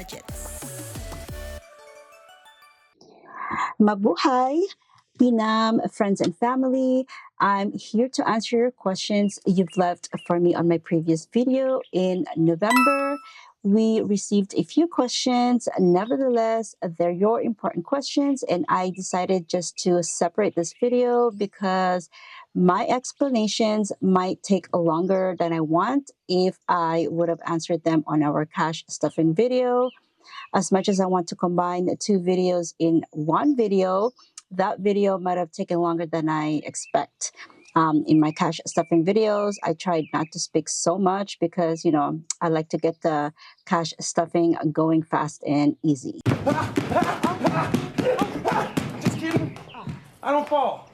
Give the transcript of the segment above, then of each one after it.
budgets. Mabuhay, PNAMN, friends and family. I'm here to answer your questions you've left for me on my previous video in November. We received a few questions. Nevertheless, they're your important questions, and I decided just to separate this video because my explanations might take longer than I want if I would have answered them on our cash stuffing video. As much as I want to combine the two videos in one video, that video might have taken longer than I expect. In my cash stuffing videos, I tried not to speak so much because, I like to get the cash stuffing going fast and easy. Just kidding. I don't fall.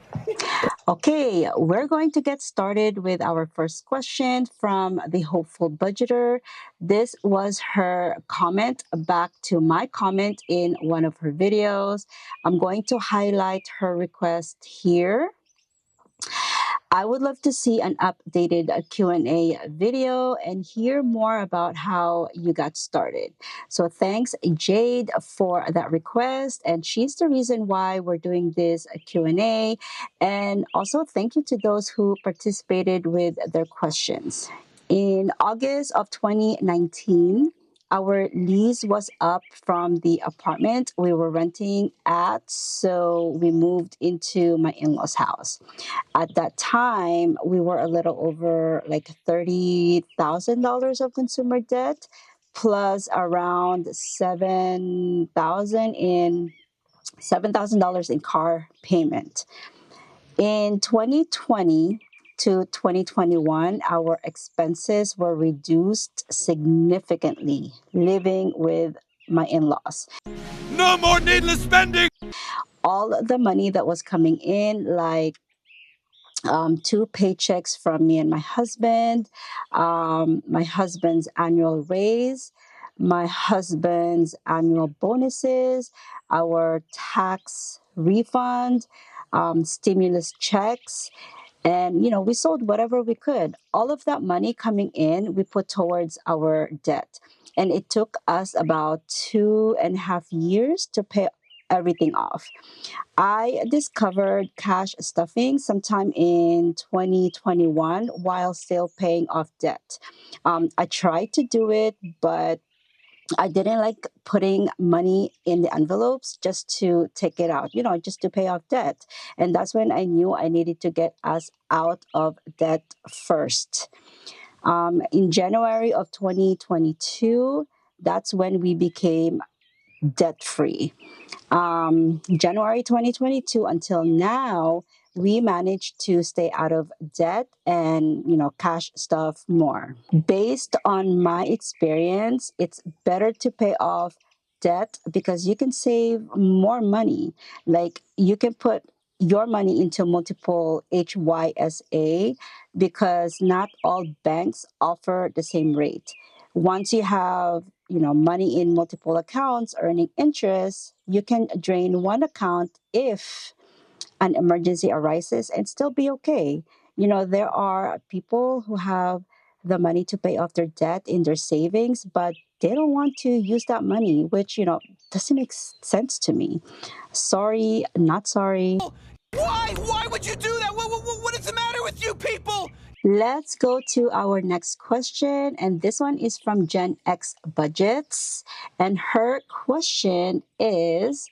Okay, we're going to get started with our first question from the Hopeful Budgeter. This was her comment back to my comment in one of her videos. I'm going to highlight her request here. I would love to see an updated Q&A video and hear more about how you got started. So thanks, Jade, for that request. And she's the reason why we're doing this Q&A. And also thank you to those who participated with their questions. In August of 2019, our lease was up from the apartment we were renting at, so we moved into my in-laws' house. At that time, we were a little over like $30,000 of consumer debt, plus around $7,000 in car payment. In 2020 to 2021, our expenses were reduced significantly living with my in-laws. No more needless spending. All the money that was coming in, like two paychecks from me and my husband's annual raise, my husband's annual bonuses, our tax refund, stimulus checks, and we sold whatever we could. All of that money coming in, we put towards our debt, and it took us about 2.5 years to pay everything off. I discovered cash stuffing sometime in 2021 while still paying off debt. I tried to do it, but I didn't like putting money in the envelopes just to take it out, just to pay off debt. And that's when I knew I needed to get us out of debt first. In January of 2022, that's when we became debt free. January 2022 until now, we managed to stay out of debt and, cash stuff more. Based on my experience, it's better to pay off debt because you can save more money. Like you can put your money into multiple HYSA because not all banks offer the same rate. Once you have money in multiple accounts earning interest, you can drain one account if an emergency arises and still be okay. There are people who have the money to pay off their debt in their savings, but they don't want to use that money, which, doesn't make sense to me. Sorry, not sorry. Why? Why would you do that? What is the matter with you people? Let's go to our next question. And this one is from Gen X Budgets. And her question is,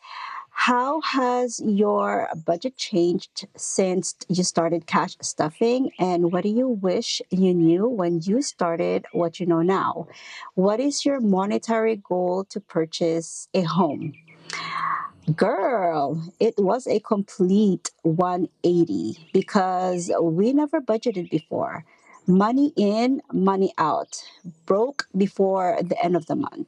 how has your budget changed since you started cash stuffing? And what do you wish you knew when you started what you know now? What is your monetary goal to purchase a home? Girl, it was a complete 180 because we never budgeted before. Money in, money out. Broke before the end of the month.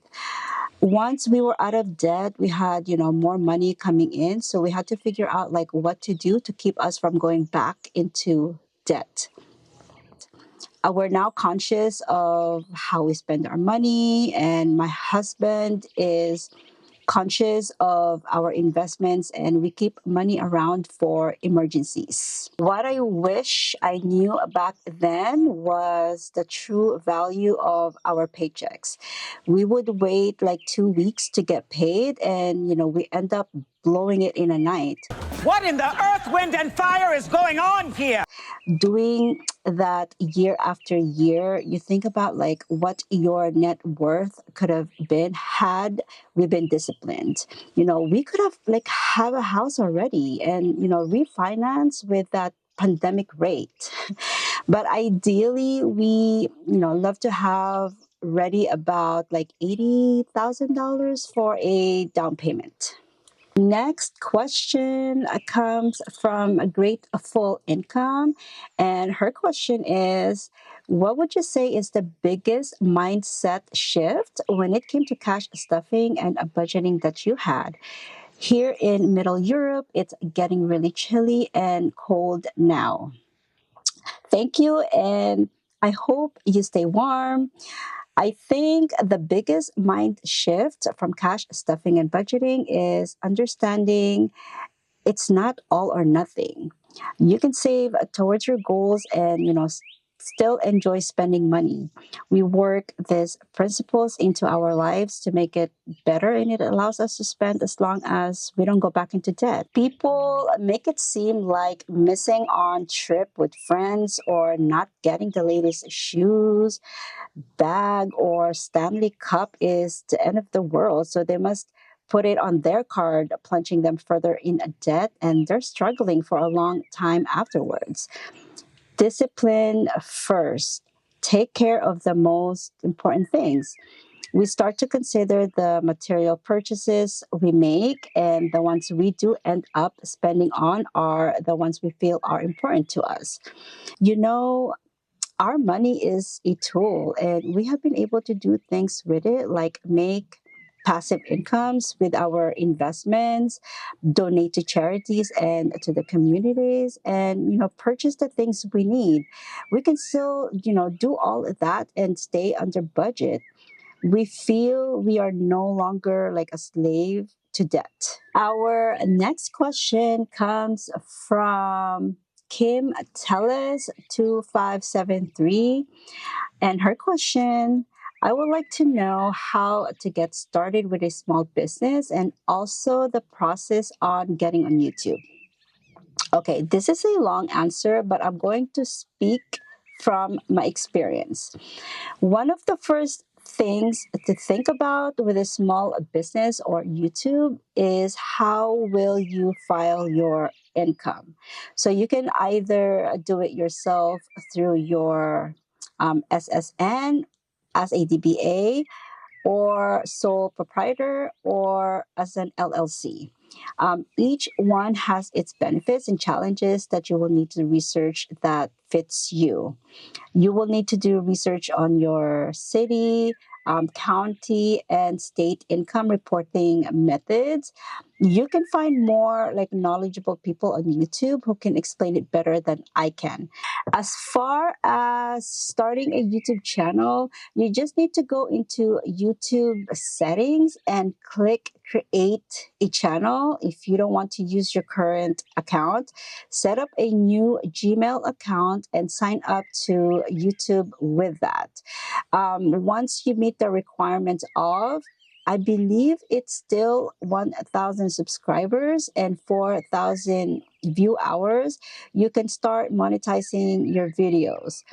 Once we were out of debt, we had, more money coming in. So we had to figure out like what to do to keep us from going back into debt. We're now conscious of how we spend our money, and my husband is conscious of our investments, and we keep money around for emergencies. What I wish I knew back then was the true value of our paychecks. We would wait like 2 weeks to get paid, and we end up blowing it in a night. What in the earth, wind, and fire is going on here? Doing that year after year, you think about like what your net worth could have been had we been disciplined. We could have like have a house already and refinance with that pandemic rate. But ideally, we love to have ready about like $80,000 for a down payment. Next question comes from a Grateful Income. And her question is, what would you say is the biggest mindset shift when it came to cash stuffing and budgeting that you had? Here in Middle Europe, it's getting really chilly and cold now. Thank you, and I hope you stay warm. I think the biggest mind shift from cash stuffing and budgeting is understanding it's not all or nothing. You can save towards your goals and still enjoy spending money. We work these principles into our lives to make it better, and it allows us to spend as long as we don't go back into debt. People make it seem like missing on trip with friends or not getting the latest shoes, bag, or Stanley Cup is the end of the world. So they must put it on their card, plunging them further in a debt, and they're struggling for a long time afterwards. Discipline first. Take care of the most important things. We start to consider the material purchases we make, and the ones we do end up spending on are the ones we feel are important to us. You know, our money is a tool, and we have been able to do things with it like make passive incomes with our investments, donate to charities and to the communities, and purchase the things we need. We can still do all of that and stay under budget. We feel we are no longer like a slave to debt. Our next question comes from Kim Telles 2573, and her question, I would like to know how to get started with a small business and also the process on getting on YouTube. Okay, this is a long answer, but I'm going to speak from my experience. One of the first things to think about with a small business or YouTube is how will you file your income. So you can either do it yourself through your SSN as a DBA, or sole proprietor, or as an LLC. Each one has its benefits and challenges that you will need to research that fits you. You will need to do research on your city, county, and state income reporting methods. You can find more like knowledgeable people on YouTube who can explain it better than I can. As far as starting a YouTube channel, you just need to go into YouTube settings and click create a channel. If you don't want to use your current account, set up a new Gmail account and sign up to YouTube with that. Once you meet the requirements of, I believe it's still 1,000 subscribers and 4,000 view hours, you can start monetizing your videos.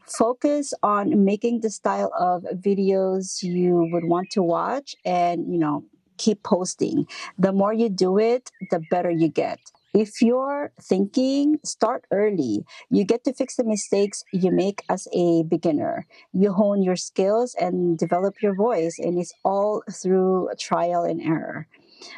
Focus on making the style of videos you would want to watch, and keep posting. The more you do it, the better you get. If you're thinking, start early. You get to fix the mistakes you make as a beginner. You hone your skills and develop your voice, and it's all through trial and error.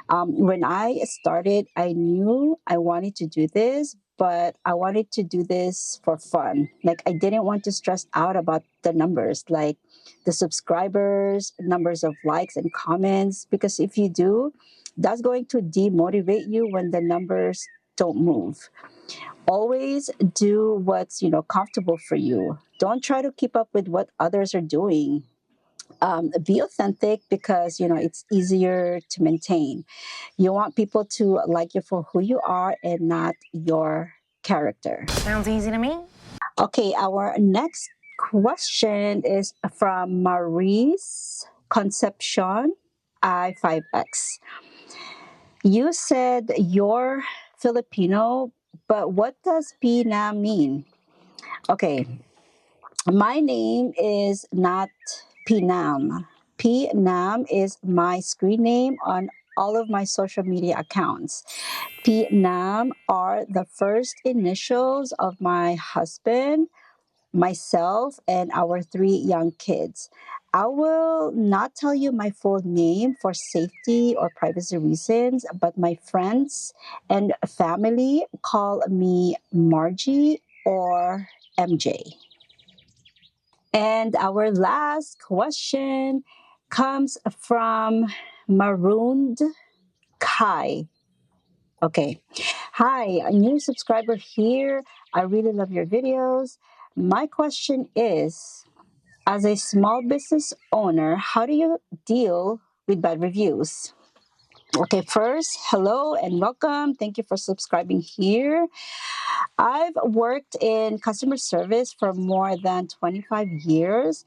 When I started, I knew I wanted to do this, but I wanted to do this for fun. Like, I didn't want to stress out about the numbers, like the subscribers, numbers of likes and comments, because if you do, that's going to demotivate you when the numbers don't move. Always do what's comfortable for you. Don't try to keep up with what others are doing. Be authentic because it's easier to maintain. You want people to like you for who you are and not your character. Sounds easy to me. Okay, our next question is from Maurice Concepcion I5X. You said you're Filipino, but what does PNAM mean? Okay, my name is not PNAM. PNAM is my screen name on all of my social media accounts. PNAM are the first initials of my husband, myself, and our three young kids. I will not tell you my full name for safety or privacy reasons, but my friends and family call me Margie or MJ. And our last question comes from Marooned Kai. Okay. Hi, a new subscriber here. I really love your videos. My question is, as a small business owner, how do you deal with bad reviews? Okay, first, hello and welcome. Thank you for subscribing here. I've worked in customer service for more than 25 years.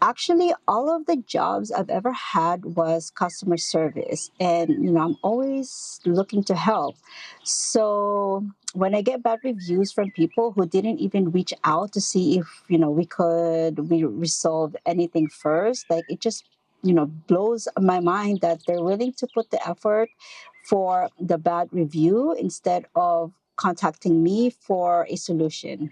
Actually, all of the jobs I've ever had was customer service, and I'm always looking to help. So when I get bad reviews from people who didn't even reach out to see if we resolve anything first, like it just blows my mind that they're willing to put the effort for the bad review instead of contacting me for a solution.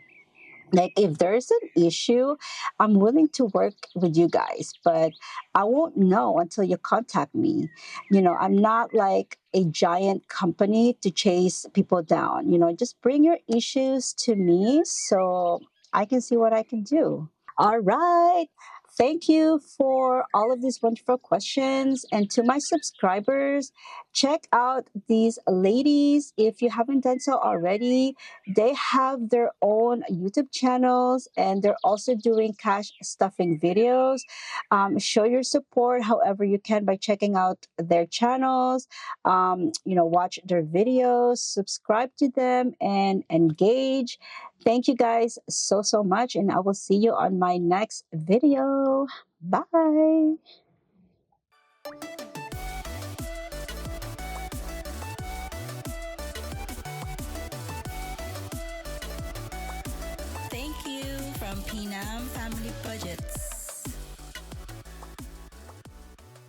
Like if there's an issue, I'm willing to work with you guys, but I won't know until you contact me. I'm not like a giant company to chase people down. Just bring your issues to me so I can see what I can do. All right. Thank you for all of these wonderful questions. And to my subscribers, check out these ladies. If you haven't done so already, they have their own YouTube channels and they're also doing cash stuffing videos. Show your support however you can by checking out their channels. Watch their videos, subscribe to them, and engage. Thank you guys so, so much. And I will see you on my next video. Bye. Thank you from PNAM Family Budgets.